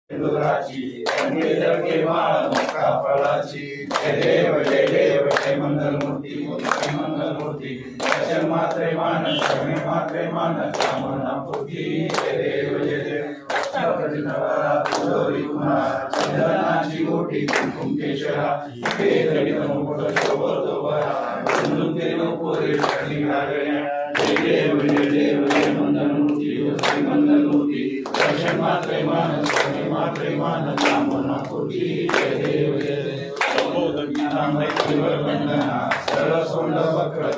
डोराची जळके माळ मुक्ता फळाची जय देव जय मंगलमूर्ती मंगलमूर्ती दर्शन मात्रे मान शरणे मात्रे मान कामना पूर्ती जय देव तुळोरी कुमार चंदनाची गोटी कुंकुम केशरा मुकुट शोभतो बरा पोरे जय देव जय मंगलमूर्ती मंगलमूर्ती दर्शन मात्रे मान शरणे मात्रे मान कामना पूर्ती जय देव जय सरळ सोंड वक्र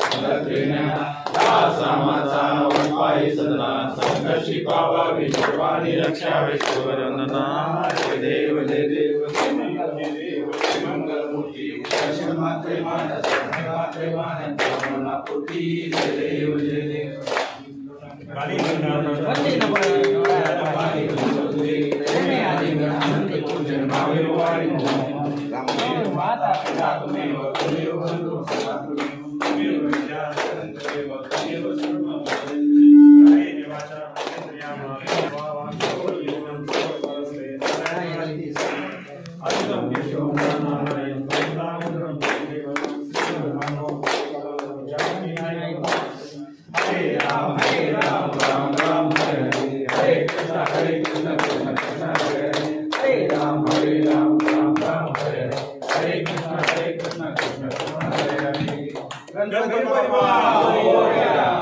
सामाचा पायी सदना संकशी पावावी सर्वांनी रक्षावे शिवरंजना जय देव जय देव जय मंगलमूर्ती दर्शन मात्रे मान शरणे मात्रे मान कामना पूर्ती जय देव जय देव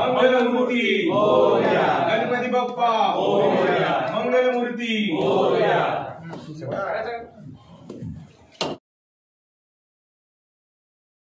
मंगलमूर्ती गणपती बाप्पा मंगलमूर्ती